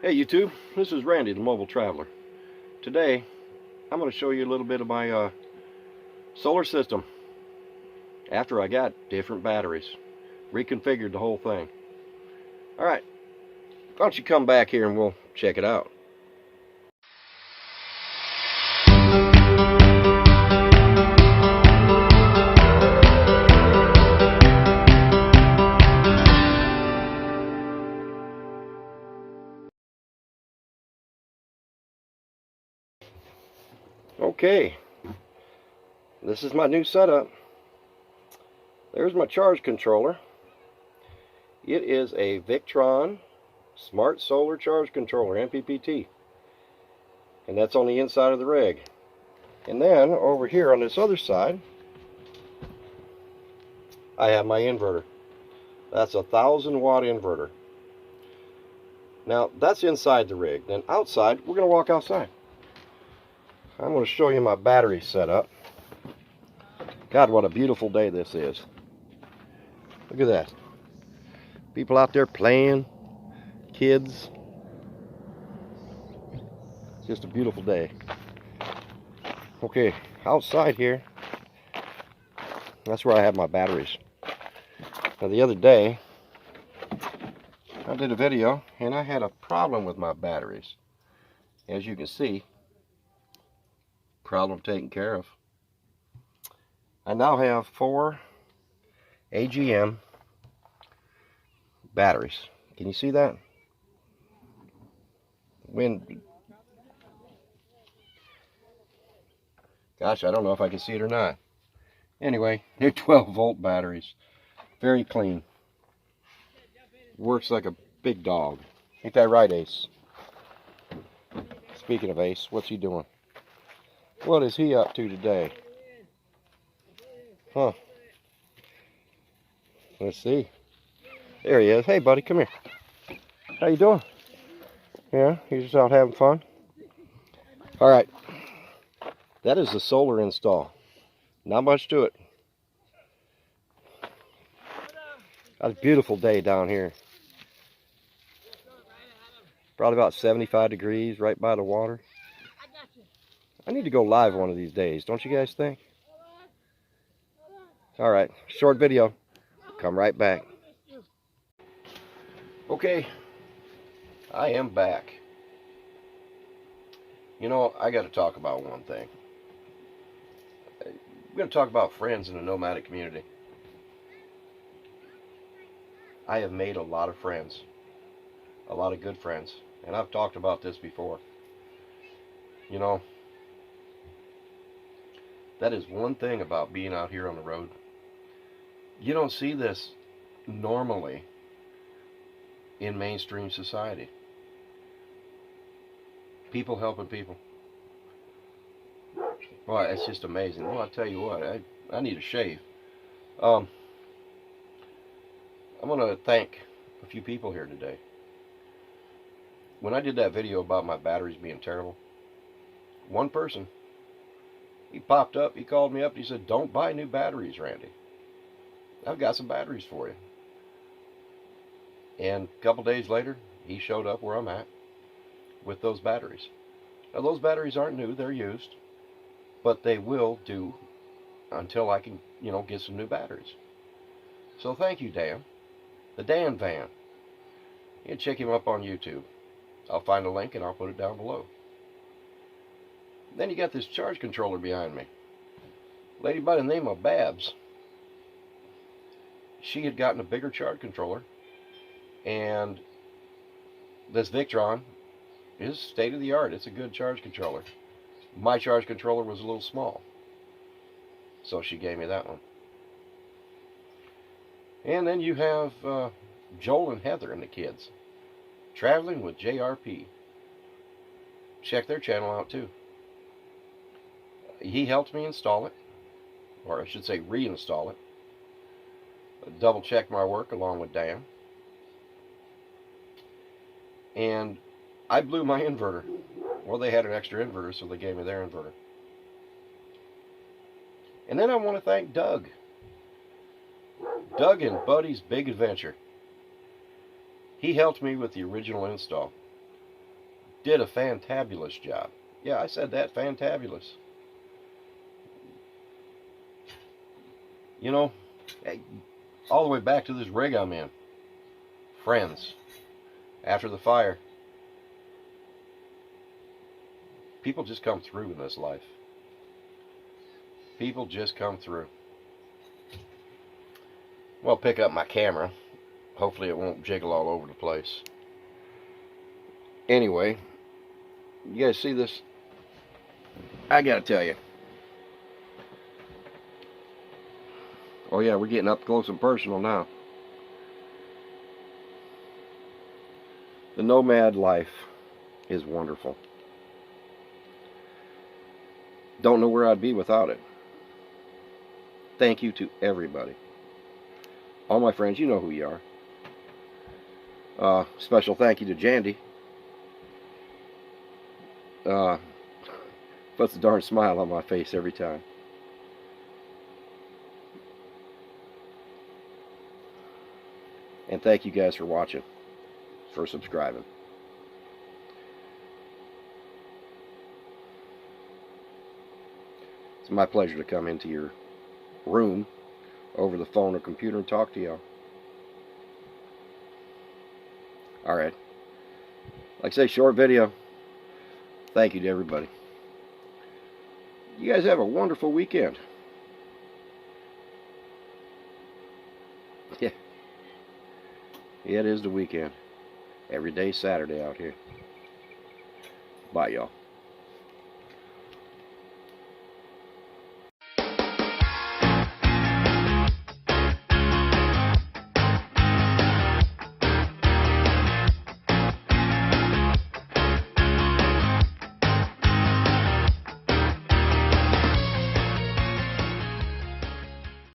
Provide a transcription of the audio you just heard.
Hey YouTube, this is Randy, the Mobile Traveler. Today, I'm going to show you a little bit of my solar system after I got different batteries. Reconfigured the whole thing. Alright, why don't you come back here and we'll check it out. Okay, this is my new setup. There's my charge controller. It is a Victron Smart Solar Charge Controller, MPPT. And that's on the inside of the rig. And then over here on this other side, I have my inverter. That's a 1,000-watt inverter. Now, that's inside the rig. Then outside, we're going to walk outside. I'm going to show you my battery setup. God, what a beautiful day this is. Look at that. People out there playing, kids. It's just a beautiful day. Okay, outside here, that's where I have my batteries. Now, the other day, I did a video, and I had a problem with my batteries. As you can see, problem taken care of. I now have 4 AGM batteries. Can you see that? Gosh, I don't know if I can see it or not. Anyway, they're 12-volt batteries. Very clean. Works like a big dog. Ain't that right, Ace? Speaking of Ace, what's he doing? What is he up to today? Huh. Let's see. There he is. Hey, buddy, come here. How you doing? Yeah, you just out having fun? All right. That is the solar install. Not much to it. Got a beautiful day down here. Probably about 75 degrees right by the water. I need to go live one of these days, don't you guys think? All right, short video. Come right back. Okay, I am back. You know, I got to talk about one thing. We're going to talk about friends in the nomadic community. I have made a lot of friends, a lot of good friends, and I've talked about this before. You know, that is one thing about being out here on the road. You don't see this normally in mainstream society. People helping people. Well, it's just amazing. Well, I'll tell you what, I need a shave. I'm going to thank a few people here today. When I did that video about my batteries being terrible, one person, he popped up, he called me up, and he said, "Don't buy new batteries, Randy. I've got some batteries for you." And a couple days later, he showed up where I'm at with those batteries. Now, those batteries aren't new, they're used, but they will do until I can, get some new batteries. So thank you, Dan. The danvan. You can check him up on YouTube. I'll find a link and I'll put it down below. Then you got this charge controller behind me. Lady by the name of Babs. She had gotten a bigger charge controller, and this Victron is state of the art. It's a good charge controller. My charge controller was a little small, so she gave me that one. And then you have Joel and Heather and the kids, Traveling with JRP. Check their channel out too. He helped me install it, or I should say reinstall it. Double check my work along with Dan. And I blew my inverter. Well, they had an extra inverter, so they gave me their inverter. And then I want to thank Doug. Doug and Buddy's Big Adventure. He helped me with the original install. did a fantabulous job. Yeah, I said that, fantabulous. You know, all the way back to this rig I'm in. Friends. After the fire. People just come through in this life. People just come through. Well, pick up my camera. Hopefully it won't jiggle all over the place. Anyway, you guys see this? I gotta tell you. Oh yeah, we're getting up close and personal now. The nomad life is wonderful. Don't know where I'd be without it. Thank you to everybody. All my friends, you know who you are. Special thank you to Jandy. Puts a darn smile on my face every time. And thank you guys for watching, for subscribing. It's my pleasure to come into your room over the phone or computer and talk to y'all. Alright. Like I say, short video. Thank you to everybody. You guys have a wonderful weekend. Yeah. Yeah, it is the weekend. Every day Saturday out here. Bye, y'all.